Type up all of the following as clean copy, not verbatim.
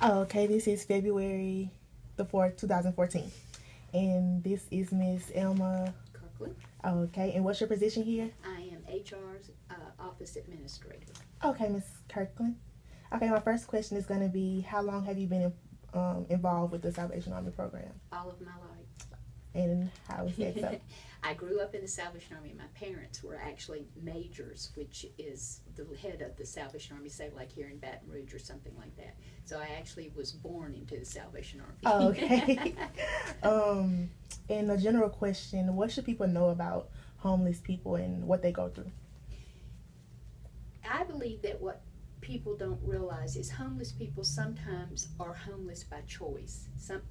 Oh, okay, this is February the 4th, 2014. And this is Miss Elma. Kirkland. Okay, and what's your position here? I am HR's office administrator. Okay, Miss Kirkland. Okay, my first question is going to be, how long have you been involved with the Salvation Army program? All of my life. And how is that so? I grew up in the Salvation Army. My parents were actually majors, which is the head of the Salvation Army, say like here in Baton Rouge or something like that. So I actually was born into the Salvation Army. Okay. And a general question, what should people know about homeless people and what they go through? I believe that what people don't realize is homeless people sometimes are homeless by choice.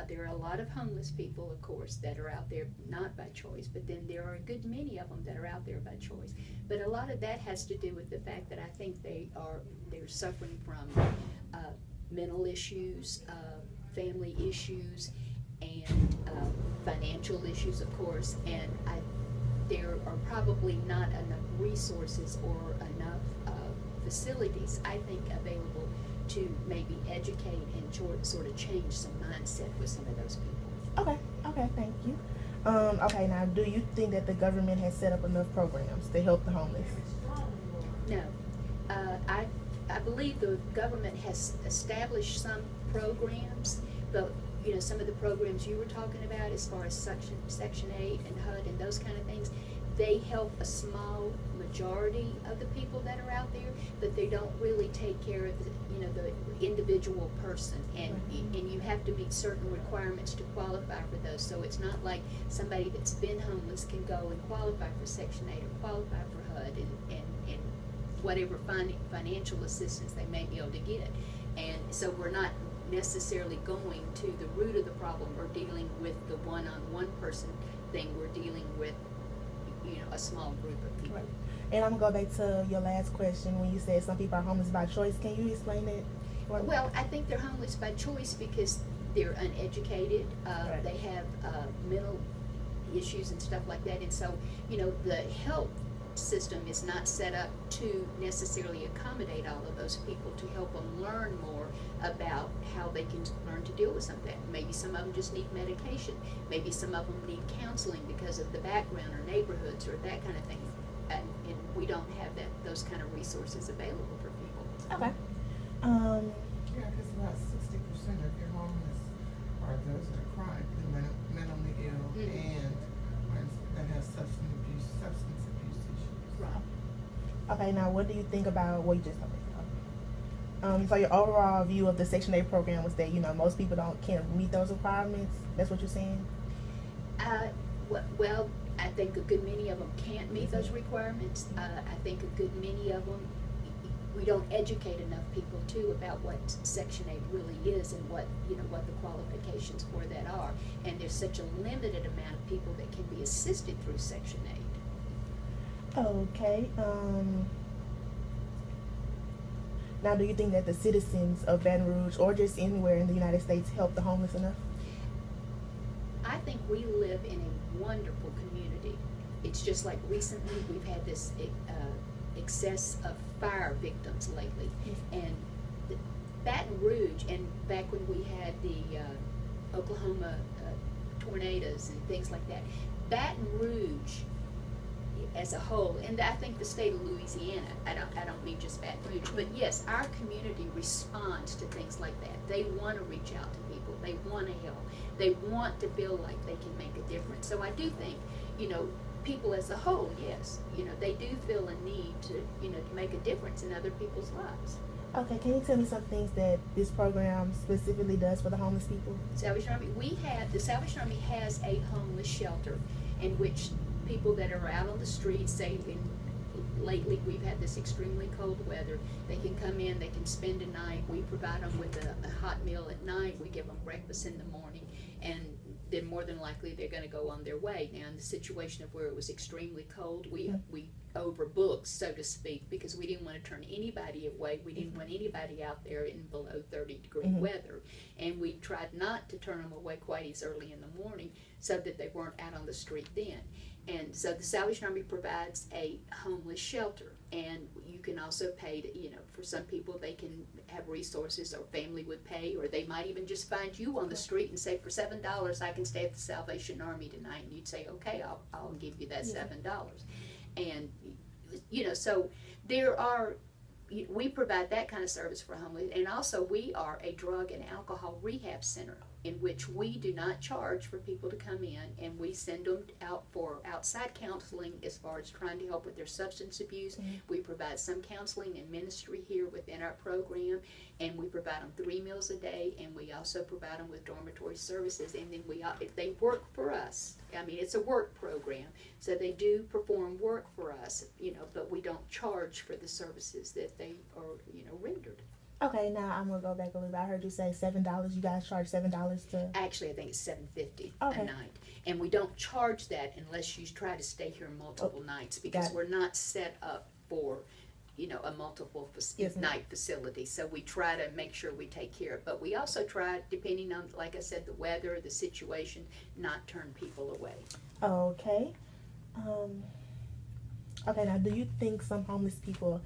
There are a lot of homeless people, of course, that are out there not by choice, but then there are a good many of them that are out there by choice. But a lot of that has to do with the fact that I think they're suffering from mental issues, family issues, and financial issues, of course, and there are probably not enough resources or enough facilities, I think, available to maybe educate and sort of change some mindset with some of those people. Okay, thank you. Okay, now, do you think that the government has set up enough programs to help the homeless? No. I believe the government has established some programs, but some of the programs you were talking about as far as Section 8 and HUD and those kind of things, they help a small majority of the people that are out there, but they don't really take care of the individual person, and you have to meet certain requirements to qualify for those. So it's not like somebody that's been homeless can go and qualify for Section 8 or qualify for HUD and whatever financial assistance they may be able to get. And so we're not necessarily going to the root of the problem or dealing with the one-on-one person thing. We're dealing with a small group of people. Right. And I'm going to go back to your last question when you said some people are homeless by choice. Can you explain that? Well, I think they're homeless by choice because they're uneducated. Right. They have mental issues and stuff like that. And so, the health system is not set up to necessarily accommodate all of those people, to help them learn more about how they can learn to deal with some of that. Maybe some of them just need medication. Maybe some of them need counseling because of the background or neighborhoods or that kind of thing. And we don't have those kind of resources available for people. Okay. Yeah, because about 60% of your homeless are those that are chronically mentally ill and ones that have substance abuse issues. Right. Okay, now what do you think about what you just talked about? So your overall view of the Section 8 program was that, most people can't meet those requirements? That's what you're saying? Well, I think a good many of them can't meet those requirements. I think a good many of them, we don't educate enough people too about what Section 8 really is and what the qualifications for that are. And there's such a limited amount of people that can be assisted through Section 8. Okay. Now, do you think that the citizens of Baton Rouge or just anywhere in the United States help the homeless enough? I think we live in a wonderful community. It's just like recently we've had this excess of fire victims lately. And Baton Rouge, and back when we had the Oklahoma tornadoes and things like that, Baton Rouge as a whole, and I think the state of Louisiana, I don't mean just Baton Rouge, but yes, our community responds to things like that. They want to reach out to people. They want to help. They want to feel like they can make a difference. So I do think, people as a whole, yes, they do feel a need to, to make a difference in other people's lives. Okay, can you tell me some things that this program specifically does for the homeless people? Salvation Army, the Salvation Army has a homeless shelter in which people that are out on the streets, say lately we've had this extremely cold weather, they can come in, they can spend a night. We provide them with a hot meal at night. We give them breakfast in the morning, and then more than likely they're going to go on their way. Now, in the situation of where it was extremely cold, we overbooked, so to speak, because we didn't want to turn anybody away. We didn't want anybody out there in below 30-degree weather, and we tried not to turn them away quite as early in the morning so that they weren't out on the street then. And so the Salvation Army provides a homeless shelter, and you can also pay to, for some people they can have resources, or family would pay, or they might even just find you on the street and say, for $7 I can stay at the Salvation Army tonight, and you'd say, okay, I'll give you that $7. And so there are, we provide that kind of service for homeless, and also we are a drug and alcohol rehab center, in which we do not charge for people to come in, and we send them out for outside counseling as far as trying to help with their substance abuse. We provide some counseling and ministry here within our program, and we provide them 3 meals a day, and we also provide them with dormitory services, and then they work for us. I mean, it's a work program, so they do perform work for us, but we don't charge for the services that they are, rendered. Okay, now I'm gonna go back a little bit. I heard you say $7. You guys charge $7 to. Actually, I think it's $7.50 Okay. a night, and we don't charge that unless you try to stay here multiple nights, because we're not set up for, a multiple night facility. So we try to make sure we take care of it. But we also try, depending on, like I said, the weather, the situation, not turn people away. Okay. Okay. Now, do you think some homeless people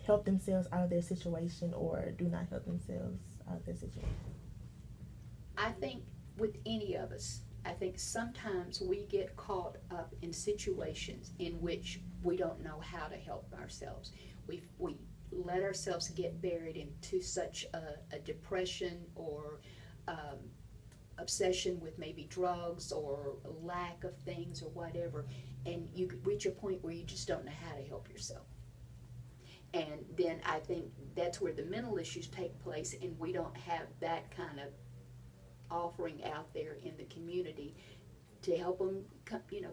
help themselves out of their situation, or do not help themselves out of their situation? I think with any of us, I think sometimes we get caught up in situations in which we don't know how to help ourselves. We let ourselves get buried into such a depression, or obsession with maybe drugs, or lack of things, or whatever, and you reach a point where you just don't know how to help yourself. And then I think that's where the mental issues take place, and we don't have that kind of offering out there in the community to help them,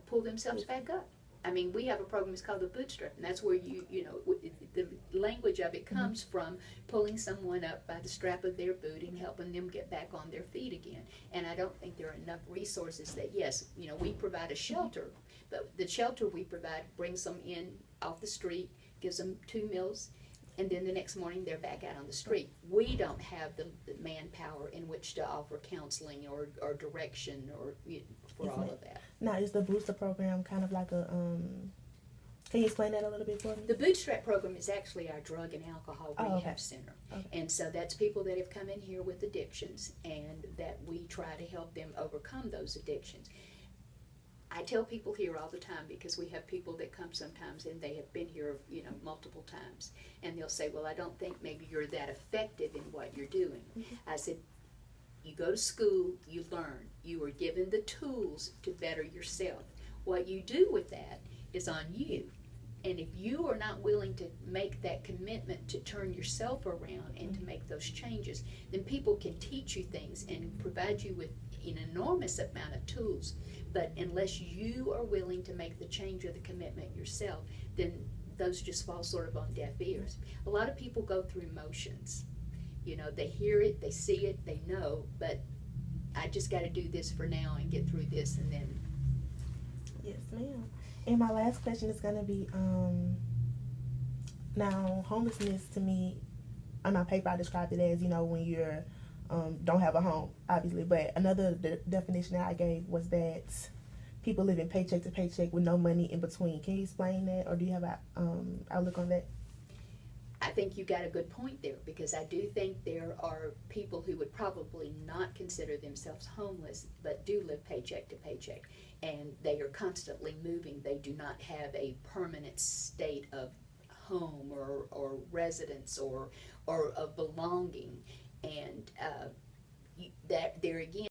pull themselves back up. I mean, we have a program, it's called the Bootstrap, and that's where the language of it comes from pulling someone up by the strap of their boot and helping them get back on their feet again. And I don't think there are enough resources that, yes, we provide a shelter, but the shelter we provide brings them in off the street, gives them 2 meals, and then the next morning they're back out on the street. We don't have the manpower in which to offer counseling or direction or for all of that. Now, is the Booster program kind of like a, can you explain that a little bit for me? The Bootstrap program is actually our drug and alcohol rehab center. Okay. And so that's people that have come in here with addictions, and that we try to help them overcome those addictions. I tell people here all the time, because we have people that come sometimes and they have been here, multiple times, and they'll say, well, I don't think maybe you're that effective in what you're doing. I said, you go to school, you learn. You are given the tools to better yourself. What you do with that is on you. And if you are not willing to make that commitment to turn yourself around and to make those changes, then people can teach you things and provide you with an enormous amount of tools. But unless you are willing to make the change or the commitment yourself, then those just fall sort of on deaf ears. A lot of people go through motions. They hear it, they see it, they know, but I just got to do this for now and get through this, and then. Yes, ma'am. And my last question is going to be, now, homelessness to me, on my paper I described it as, when you're don't have a home, obviously. But another definition that I gave was that people living paycheck to paycheck with no money in between. Can you explain that, or do you have an outlook on that? I think you got a good point there, because I do think there are people who would probably not consider themselves homeless, but do live paycheck to paycheck, and they are constantly moving. They do not have a permanent state of home or residence or of belonging, and that there again,